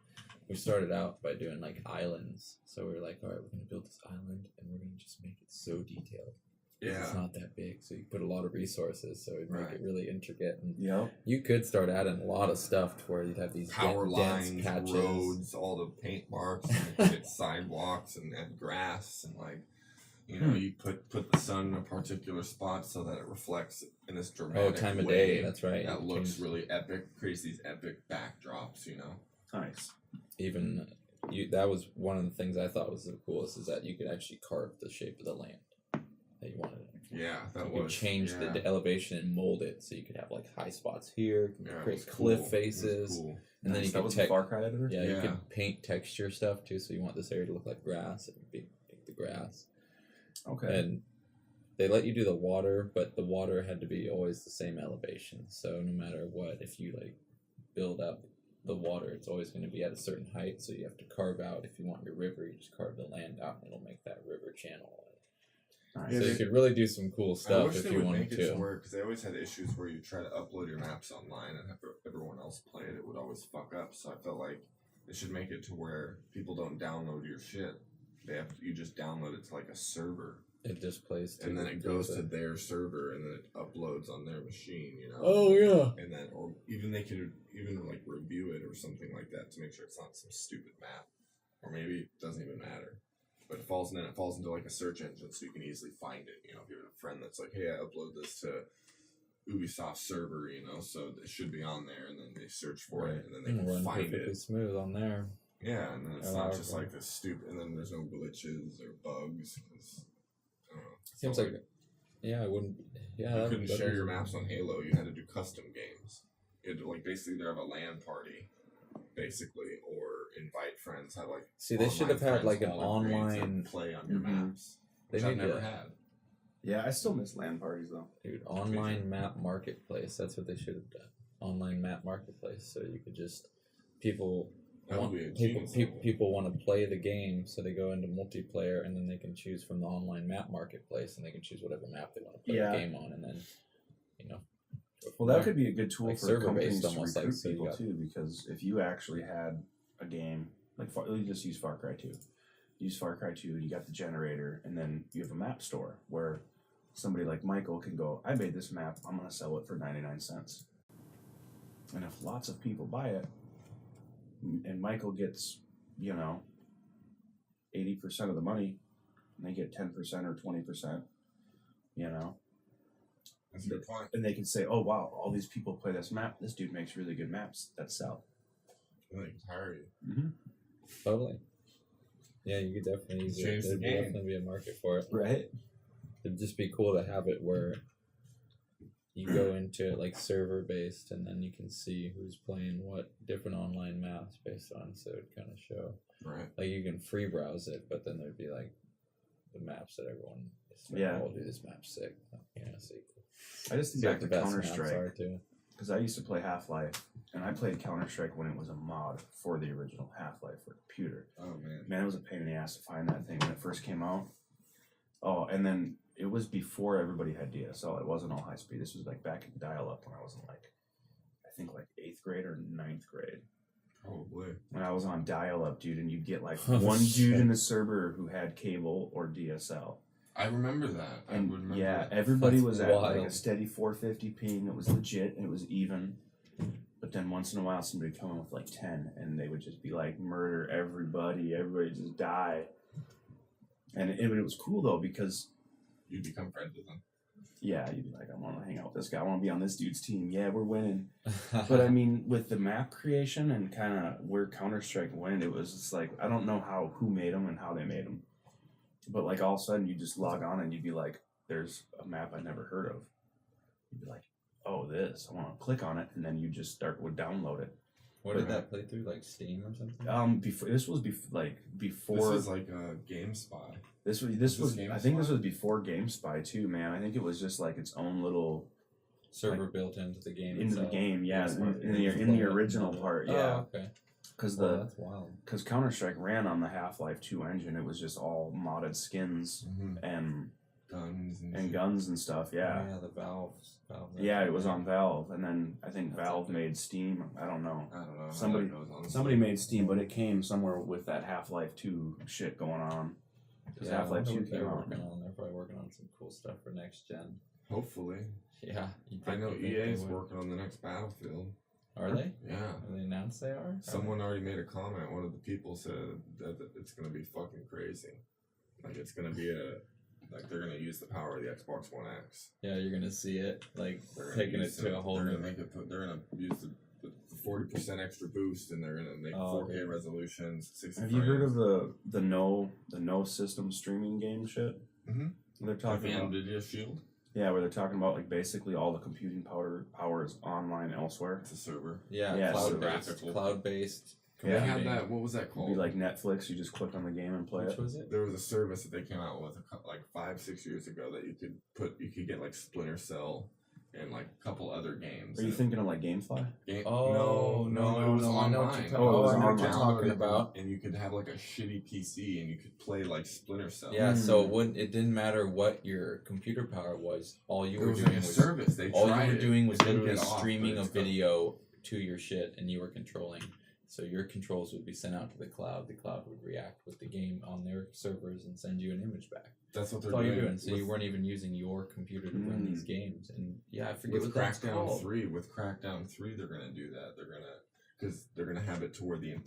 We started out by doing like islands, so we were like, all right, we're gonna build this island, and we're gonna just make it so detailed. Yeah, it's not that big, so you put a lot of resources, so it'd make it really intricate. And yeah, you could start adding a lot of stuff to where you'd have these power lines, dense patches, roads, all the paint marks, and get sidewalks and grass, and like. You know, you put the sun in a particular spot so that it reflects in this dramatic time of way. day. That's right. That looks really epic. Creates these epic backdrops. You know. Nice. Even that was one of the things I thought was the coolest, is that you could actually carve the shape of the land that you wanted. Yeah, that you could change the elevation and mold it, so you could have like high spots here, create cliff faces, and then you could the Far Cry editor. Yeah, you could paint texture stuff too. So you want this area to look like grass, it would be the grass. Okay. And they let you do the water, but the water had to be always the same elevation. So no matter what, if you like build up the water, it's always going to be at a certain height. So you have to carve out, if you want your river, you just carve the land out, and it'll make that river channel. Nice. So you could really do some cool stuff if you wanted to. Because they always had issues where you try to upload your maps online and have everyone else play it. It would always fuck up. So I felt like they should make it to where people don't download your shit. You just download it to like a server. It just plays and then it goes to their server, and then it uploads on their machine, you know. Oh yeah. And then, or even they could even like review it or something like that to make sure it's not some stupid map, or maybe it doesn't even matter. But it falls into like a search engine, so you can easily find it. You know, if you have a friend that's like, hey, I upload this to Ubisoft server, you know, so it should be on there, and then they search for it, and then they can find it. Smooth on there. Yeah, and then it's not just like this stupid, and then there's no glitches or bugs. Seems like, I wouldn't. Yeah, you couldn't share your maps on Halo. You had to do custom games. You had to like basically either have a LAN party, basically, or invite friends. Have like they should have had like an online play on your maps. They never had. Yeah, I still miss LAN parties though. Dude, online map marketplace. That's what they should have done. Online map marketplace, so you could just people want to play the game, so they go into multiplayer, and then they can choose from the online map marketplace, and they can choose whatever map they want to play the game on, and then Well, that could be a good tool like for companies to almost recruit people too, because if you actually had a game like you just use Far Cry 2. Use Far Cry 2, and you got the generator, and then you have a map store where somebody like Michael can go, I made this map, I'm going to sell it for 99 cents. And if lots of people buy it, and Michael gets, 80% of the money, and they get 10% or 20%, That's a good point. And they can say, oh, wow, all these people play this map. This dude makes really good maps that sell. They can hire you. Mm-hmm. Totally. Yeah, you could definitely use it. There'd definitely be a market for it. Right. It'd just be cool to have it where you go into it like server based, and then you can see who's playing what different online maps based on, so it kind of show. Right. Like you can free browse it, but then there'd be like the maps that everyone is like, oh, dude, this map's sick. See. I just think back to Counter-Strike, because I used to play Half-Life, and I played Counter-Strike when it was a mod for the original Half-Life for computer. Oh man, it was a pain in the ass to find that thing when it first came out. Oh, and then it was before everybody had DSL. It wasn't all high speed. This was like back in dial-up when I was in I think 8th grade or 9th grade. Probably. When I was on dial-up, dude, and you'd get like one dude in the server who had cable or DSL. I remember that. And everybody was at like a steady 450 ping. It was legit and it was even. But then once in a while, somebody would come in with like 10, and they would just be like, murder everybody just die. And it was cool though, because You become friends with them. yeah, you'd be like, I want to hang out with this guy. I want to be on this dude's team. Yeah, we're winning. But I mean, with the map creation and kind of where Counter-Strike went, it was just like, I don't know who made them and how they made them. But like all of a sudden, you just log on and you'd be like, there's a map I never heard of. You'd be like, oh, this. I want to click on it, and then you just would download it. What did that play through, like Steam or something? Before this was before. This is like a GameSpy. This was I think this was before GameSpy too, man. I think it was just like its own little server built into the game. Into the game, yeah, GameSpy, in the original part, yeah. Oh, okay. Because that's wild. Because Counter-Strike ran on the Half-Life 2 engine. It was just all modded skins and guns and stuff. Yeah. Oh, yeah, the Valve. Yeah, it was on Valve, and then I think Valve made Steam. I don't know. Somebody made Steam, but it came somewhere with that Half-Life 2 shit going on. Because Half-Life 2 came out. They're probably working on some cool stuff for next gen. Hopefully. Yeah. I know EA is working on the next Battlefield. Are they? Yeah. Have they announced they are? Someone already made a comment. One of the people said that it's going to be fucking crazy. Like, it's going to be they're going to use the power of the Xbox One X. Yeah, you're going to see it, like, taking it to a whole new... They're going to use the 40% extra boost, and they're going to make 4K resolutions, 60 Have you heard of the no system streaming game shit? Mm-hmm. They're talking about NVIDIA Shield? Yeah, where they're talking about like basically all the computing power is online elsewhere. It's a server. Yeah, cloud-based. They had that. What was that called? It'd be like Netflix. You just click on the game and play Which was it? There was a service that they came out with like 5-6 years ago that you could get like Splinter Cell and like a couple other games. Are you thinking of like GameFly? No, it was online. I know what you're talking about. And you could have like a shitty PC and you could play like Splinter Cell. Yeah, so it didn't matter what your computer power was. All you were doing was service. All you were doing was literally streaming a video to your shit, and you were controlling. So your controls would be sent out to the cloud. The cloud would react with the game on their servers and send you an image back. That's what That's all you're doing. So you weren't even using your computer to run these games. And yeah, I forget what that's called. With Crackdown 3, they're gonna do that. Because they're gonna have it to where you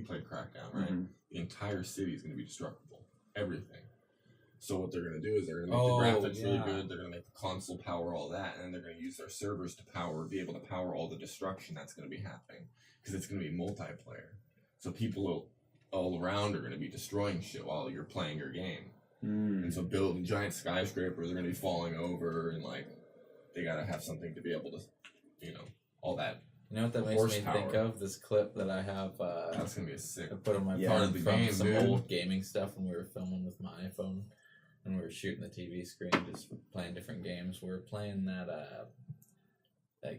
played Crackdown, right? Mm-hmm. The entire city is gonna be destructible. Everything. So what they're gonna do is they're gonna make the graphics really good. They're gonna make the console power all that, and then they're gonna use their servers to be able to power all the destruction that's gonna be happening. Because it's going to be multiplayer. So people all around are going to be destroying shit while you're playing your game. And so building giant skyscrapers are going to be falling over, and like they got to have something to be able to, all that. You know what that makes me think of? This clip that I have. That's going to be a sick. I put on my phone from some old gaming stuff when we were filming with my iPhone. And we were shooting the TV screen, just playing different games. We were playing that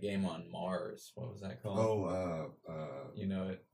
game on Mars. What was that called? You know it.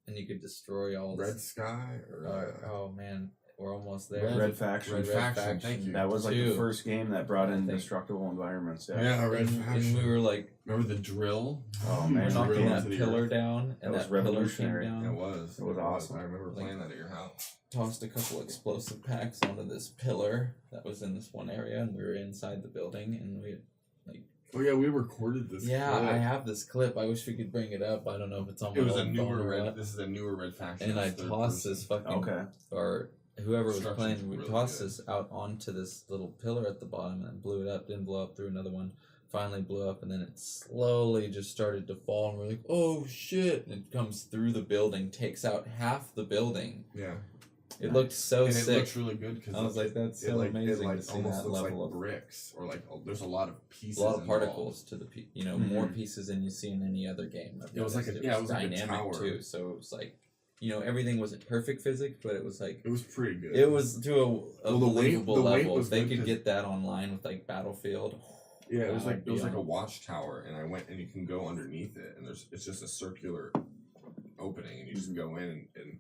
And you could destroy all Red Sky or oh man, we're almost there. Red Faction. Red Faction. Thank you. That was like the first game that brought in destructible environments. Yeah, Red Faction. And we were like, remember the drill? Oh man, knocking that pillar down, and that revolutionary. Pillar came down. It was awesome. I remember playing that at your house. Tossed a couple explosive packs onto this pillar that was in this one area, and we were inside the building, and we had like. Oh yeah, we recorded this. Yeah, clip. I have this clip. I wish we could bring it up. I don't know if it's on. It was a newer Red. This is a newer Red Faction. And I tossed this fucking or whoever was playing. We tossed this out onto this little pillar at the bottom and blew it up. Didn't blow up through another one. Finally blew up, and then it slowly just started to fall. And we're like, "Oh shit!" And it comes through the building, takes out half the building. Yeah. It looked so sick. It looks really good because I was like, "That's so amazing to see almost that looks level like of bricks, or like there's a lot of pieces, a lot of particles to the more pieces than you see in any other game. It was like it was dynamic like a tower too, so it was like everything wasn't perfect physics, but it was like it was pretty good. It was to a believable level. If they could get that online with like Battlefield. Yeah, it was like a watchtower, and I went and you can go underneath it, and it's just a circular opening, and you just go in and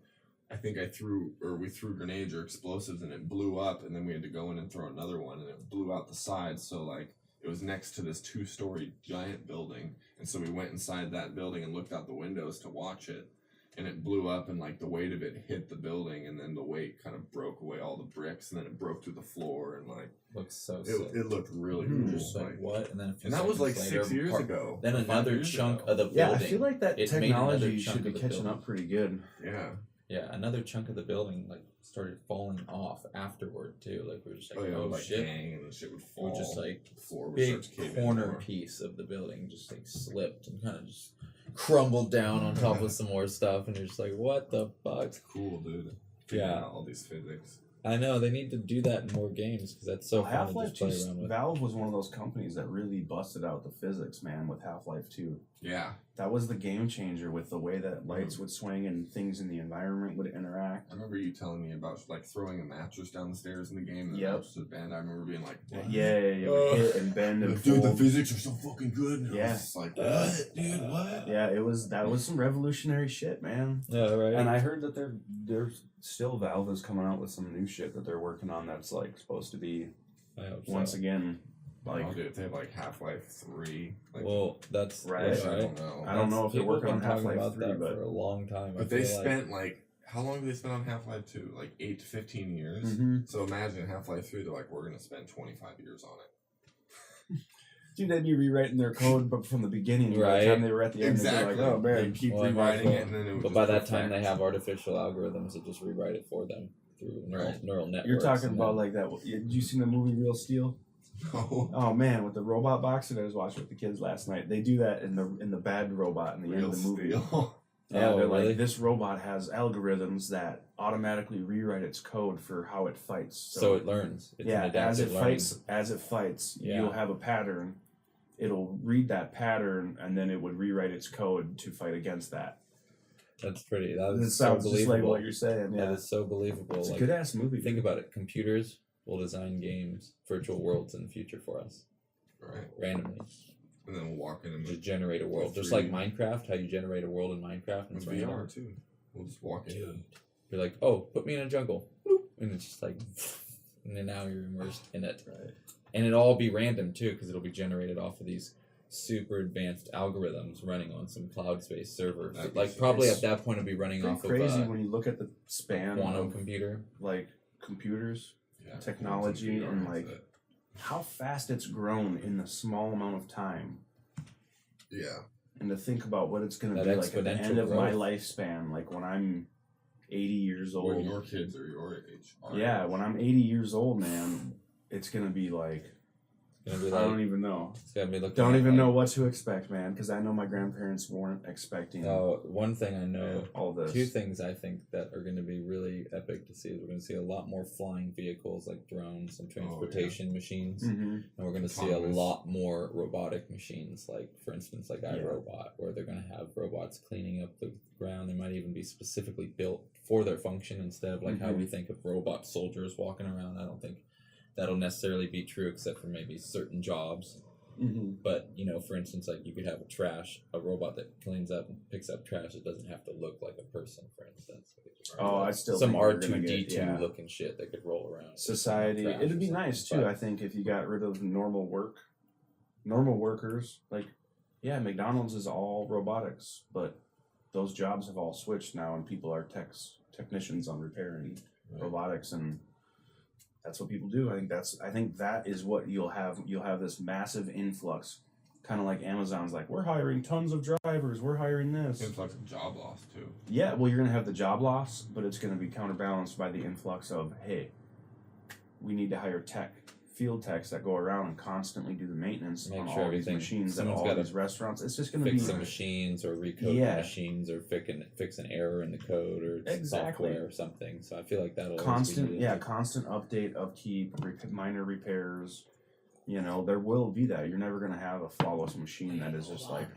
I think we threw grenades or explosives and it blew up, and then we had to go in and throw another one, and it blew out the sides. So like it was next to this 2-story giant building, and so we went inside that building and looked out the windows to watch it, and it blew up, and like the weight of it hit the building, and then the weight kind of broke away all the bricks, and then it broke through the floor, and like Looks so sick. it looked really Just cool. like what? And then a few And that was like seconds 6 later, years ago. Then 5 another years chunk ago. of the building. Yeah, I feel like that it made another technology chunk should be of the catching building. up pretty good. Yeah. Yeah, another chunk of the building like started falling off afterward too. Like we were just like, Oh, yeah, it would, like shit. hang, and the shit would It fall. was just like the floor would big start to cave in corner more. piece of the building just like slipped and kind of just crumbled down on top of some more stuff, and you're just like, what the fuck? It's cool, dude. Figuring Yeah. out all these physics. I know they need to do that in more games because that's so fun to Half-Life just 2, play around with. Valve was one of those companies that really busted out the physics, man, with Half-Life 2. Yeah. That was the game changer with the way that lights would swing and things in the environment would interact. I remember you telling me about like throwing a mattress down the stairs in the game and the Yep. mattress would bend. I remember being like, what? Yeah, it would hit and bend and Dude, the fold. physics are so fucking good. And I Yeah. was just like, what, dude, what? Yeah, that was some revolutionary shit, man. Yeah, right. And I heard that there's still Valve is coming out with some new shit that they're working on that's like supposed to be I hope so. once again like Oh, dude, if they have like Half-Life 3. Like, Well, that's Right. that's I right. don't know. I don't know if they're People have working on been talking Half-Life about 3, that but for a long time. I But they feel like. spent like, how long did they spend on Half-Life 2? Like 8 to 15 years? Mhm. So imagine Half-Life 3, they're like, we're going to spend 25 years on it. dude, they'd be rewriting their code, but from the beginning, by Right. the time they were at the end, Exactly. they'd be like, oh man, They keep Well, rewriting well, it, and then it would But just by that time, they perfect. have artificial algorithms that just rewrite it for them through neural networks. You're talking and about then- like that. Did you see the movie Real Steel? Oh, Oh man, with the robot box that I was watching with the kids last night, they do that in the bad robot in the end real of the movie. steel. Yeah, Oh, they're really? like, this robot has algorithms that automatically rewrite its code for how it fights. So it learns. It's yeah, an adaptive learning. as it fights, Yeah. you'll have a pattern. It'll read that pattern, and then it would rewrite its code to fight against that. That's pretty. That It is so sounds just like believable. what you're saying. That Yeah, is so believable. it's a Like, good ass movie. think about it. Computers will design games, virtual worlds in the future for us Right. randomly. And then we'll walk in and Just generate a world, just 3D. like Minecraft. How you generate a world in Minecraft and with it's random. VR too. We'll just walk in. Dude, you're like, oh, put me in a jungle, Bloop. And it's just like, and then now you're immersed in it, Right. and it'll all be random too, because it'll be generated off of these super advanced algorithms running on some cloud-based server. That'd be Like sick. probably at that point, it'll be running Pretty off crazy of when you look at the a span quantum of computer. like computers, Yeah, technology, VR and is like it. how fast it's grown in a small amount of time. Yeah. And to think about what it's going to That be like at the exponential end of my growth. lifespan, like when I'm 80 years When old. your kids are your age. our Yeah, age. when I'm 80 years old, man, it's going to be like, It's gonna be I don't like, even know. it's gonna be looking. Don't at even like, know what to expect, man, because I know my grandparents weren't expecting One thing I know. all this. Two things I think that are going to be really epic to see is we're going to see a lot more flying vehicles like drones and transportation machines, Mhm. and we're going to see a Autonomous. lot more robotic machines, like for instance, like Yeah. iRobot, where they're going to have robots cleaning up the ground. They might even be specifically built for their function instead of like how we think of robot soldiers walking around. I don't think that'll necessarily be true, except for maybe certain jobs. Mhm. But you know, for instance, like you could have a robot that cleans up and picks up trash. It doesn't have to look like a person, for instance. Oh, I still some think we're gonna R2D2 get- yeah. looking shit that could roll around. Society. Trash It'd or be something. nice too, But I think, if you got rid of normal workers. Like, yeah, McDonald's is all robotics, but those jobs have all switched now, and people are technicians on repairing Right. robotics, and that's what people do. I think that is what you'll have. You'll have this massive influx, kind of like Amazon's like, we're hiring tons of drivers, we're hiring this. Influx of job loss too. Yeah, well, you're gonna have the job loss, but it's gonna be counterbalanced by the influx of, hey, we need to hire field techs that go around and constantly do the maintenance Make on sure all these everything- machines at someone's all gotta these restaurants. It's just gonna fix be the machines or recode Yeah. the machines or fix an error in the code or Exactly. software or something. So I feel like that'll always be constant, needed. constant update, upkeep, minor repairs. You know, there will be that. You're never gonna have a flawless machine that is just like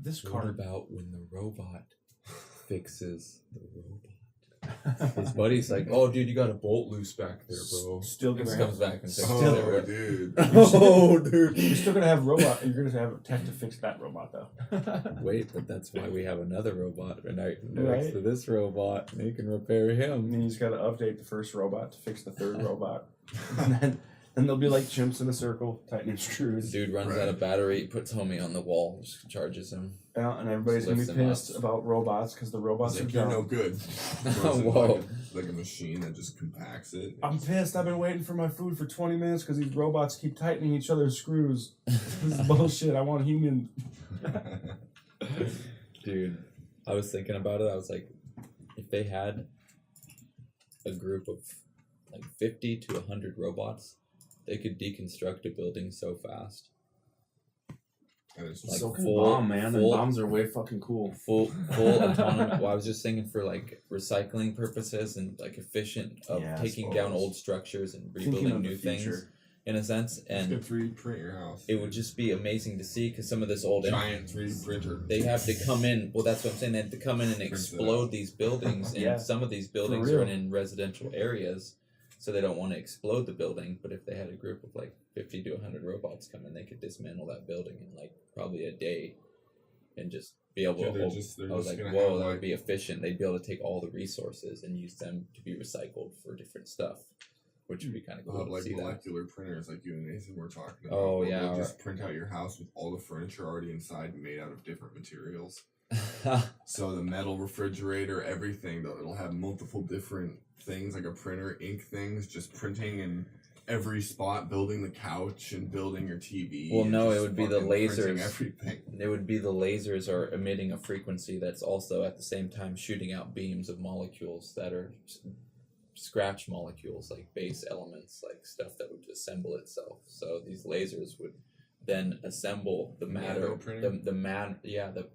this What car. about when the robot fixes the robot? His buddy's like, "Oh, dude, you got a bolt loose back there, bro." Still He gonna comes have, back and fixes Still- it. Oh, dude. Oh, dude. you're still gonna have robot. You're gonna have a tech to fix that robot though. Wait, but that's why we have another robot next Right. to this robot, and he can repair And him. then he's got to update the first robot to fix the third robot. And then And they'll be like chimps in a circle, tightening screws. Dude runs out of battery, puts homie on the wall, just charges him. Yeah, and everybody's gonna be Lifts him pissed up. about robots because the robots are Like, you're dumb. no good. Whoa. Like a machine that just compacts it. I'm pissed. I've been waiting for my food for 20 minutes because these robots keep tightening each other's screws. This is bullshit. I want human. Dude, I was thinking about it. I was like, if they had a group of like 50 to 100 robots, they could deconstruct a building so fast. And it's Like So can full- bomb, man. full- And bombs are way fucking cool. Full autonomous. Well, I was just thinking for like recycling purposes and like efficient of Yeah, I taking down suppose. old structures and Thinking rebuilding of the new things future. in a sense. you And could 3D print your house. it would just be amazing to see because some of this old giant 3D printer. they have to come in. Well, that's what I'm saying. They have to come in and Print it explode out. these buildings, and Yeah, some of these buildings real. are in residential areas, so they don't want to explode the building. But if they had a group of like 50 to 100 robots come in, they could dismantle that building in like probably a day, and just be able Yeah, to. they're just I was like, gonna whoa, have, that like, would be efficient. They'd be able to take all the resources and use them to be recycled for different stuff, which would be kind of They'll cool have to like see that. molecular printers, like you and Nathan were talking about. Oh, where yeah, they'll or- just print out your house with all the furniture already inside, made out of different materials. So the metal refrigerator, everything, it'll have multiple different things, like a printer, ink things, just printing in every spot, building the couch and building your TV. Well, and no, it just would be the fucking printing lasers. Everything. It would be the lasers are emitting a frequency that's also at the same time shooting out beams of molecules that are scratch molecules, like base elements, like stuff that would assemble itself. So these lasers would then assemble the matter. Nano printer?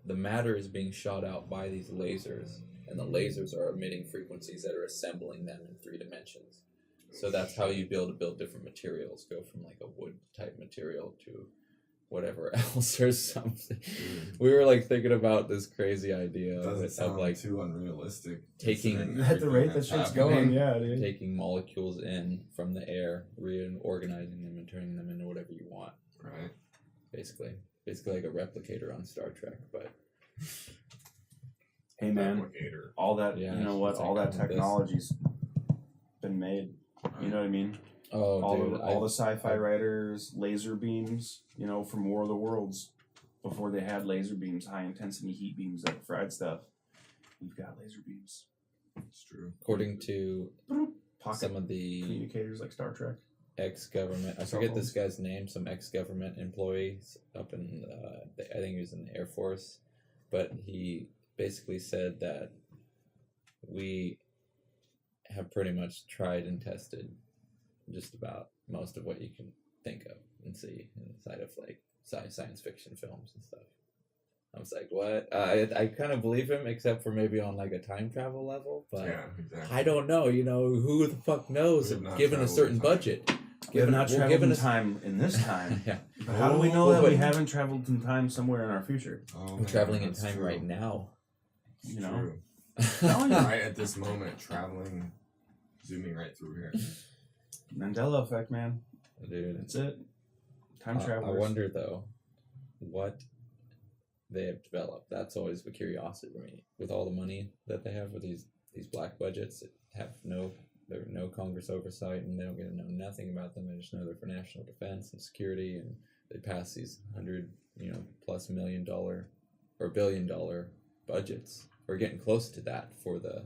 The matter is being shot out by these lasers, and the lasers are emitting frequencies that are assembling them in 3 dimensions. So that's how you build different materials. Go from like a wood type material to whatever else or something. We were like thinking about this crazy idea It doesn't of sound like too unrealistic. taking- considering At the everything rate that that's shit's happening. going, yeah, dude. taking molecules in from the air, reorganizing them and turning them into whatever you want. Right. Basically like a replicator on Star Trek, but Hey, man. Replicator. All that, Yeah, you know what? it's All like that all this. technology's been made. You know what I mean? oh, all the sci-fi writers, laser beams, you know, from War of the Worlds, before they had laser beams, high intensity heat beams that fried stuff. We've got laser beams. It's true. according to Pocket some of the communicators like Star Trek. ex-government, I Cell forget this phones. guy's name, some ex-government employees up in, I think he was in the Air Force, but he basically said that we have pretty much tried and tested just about most of what you can think of and see inside of like science fiction films and stuff. I was like, what? I kind of believe him, except for maybe on like a time travel level, but Yeah, exactly. I don't know. You know, who the fuck knows? We have not Given a traveled certain in time. budget, We have not traveled given in us time in this time. yeah, But how do we know that but- we haven't traveled in time somewhere in our future? Oh, we're man, traveling in that's time true. right now. You know? True. Telling you. Right at this moment, traveling, zooming right through here. Mandela effect, man. Dude, That's it. Time I travelers. wonder though, what they have developed. That's always a curiosity to me. With all the money that they have with these black budgets that have no Congress oversight, and they don't get to know nothing about them. They just know they're for national defense and security, and they pass these $100 plus $1 million or $1 billion budgets. We're getting close to that for the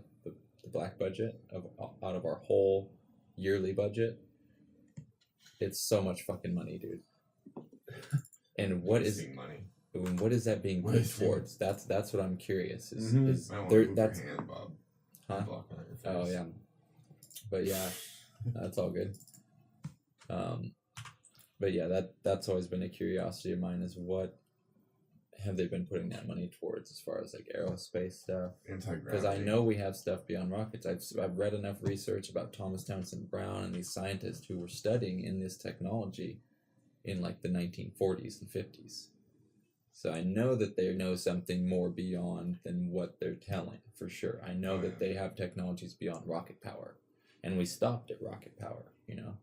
black budget out of our whole yearly budget. It's so much fucking money, dude. And what is that being What put is it? towards? That's what I'm curious. Is Mhm. is I don't want there to move that's your hand, Bob. huh? Blocking out your face. Oh yeah, but yeah, that's all good. But yeah, that's always been a curiosity of mine. Is what have they been putting that money towards as far as like aerospace stuff? Anti-gravity. Because I know we have stuff beyond rockets. I've read enough research about Thomas Townsend Brown and these scientists who were studying in this technology in like the 1940s and 50s. So I know that they know something more beyond than what they're telling, for sure. I know that they have technologies beyond rocket power. And we stopped at rocket power, you know.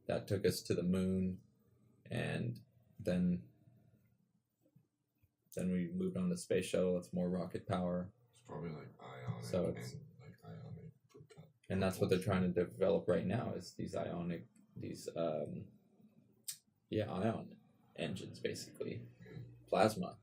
That took us to the moon, and then we moved on to space shuttle. It's more rocket power. It's probably like ionic So and it's- like ionic. And that's what they're trying to develop right now, is these ionic ion engines, basically plasma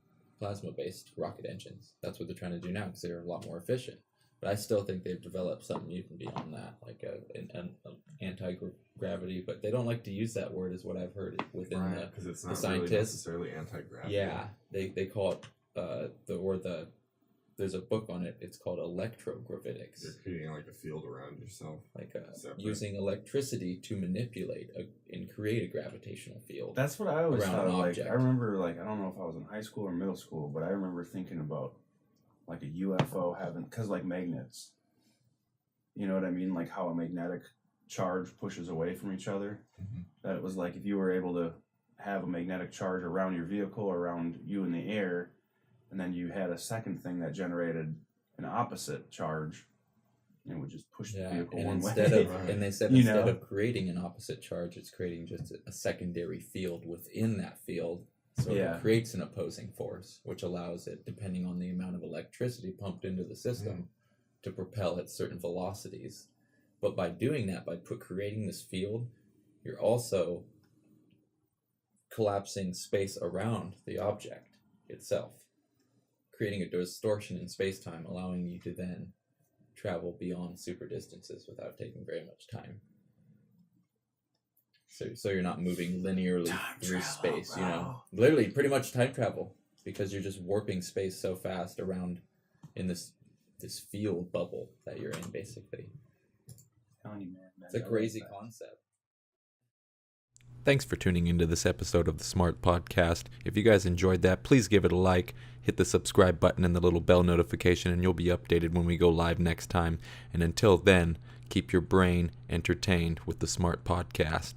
based rocket engines. That's what they're trying to do now because they're a lot more efficient. But I still think they've developed something even beyond that, like an anti-gravity. But they don't like to use that word, is what I've heard within because it's not the scientists. really necessarily anti-gravity. Yeah, they call it there's a book on it. It's called Electrogravitics. You're creating like a field around yourself, like using electricity to manipulate and create a gravitational field. That's what I always around thought an of. Like, object. I remember, like, I don't know if I was in high school or middle school, but I remember thinking about like a UFO having, because like magnets, you know what I mean? Like how a magnetic charge pushes away from each other. Mm-hmm. That it was like if you were able to have a magnetic charge around your vehicle, around you in the air, and then you had a second thing that generated an opposite charge, it would just push the vehicle and one instead way. And they said instead of creating an opposite charge, it's creating just a secondary field within that field. So it creates an opposing force, which allows it, depending on the amount of electricity pumped into the system, to propel at certain velocities. But by doing that, by creating this field, you're also collapsing space around the object itself, creating a distortion in space-time, allowing you to then travel beyond super distances without taking very much time. So you're not moving linearly through space, you know. Literally, pretty much time travel, because you're just warping space so fast around in this field bubble that you're in, basically. It's a crazy concept. Thanks for tuning into this episode of the S.M.A.R.T podcast. If you guys enjoyed that, please give it a like, hit the subscribe button and the little bell notification, and you'll be updated when we go live next time. And until then, keep your brain entertained with the S.M.A.R.T podcast.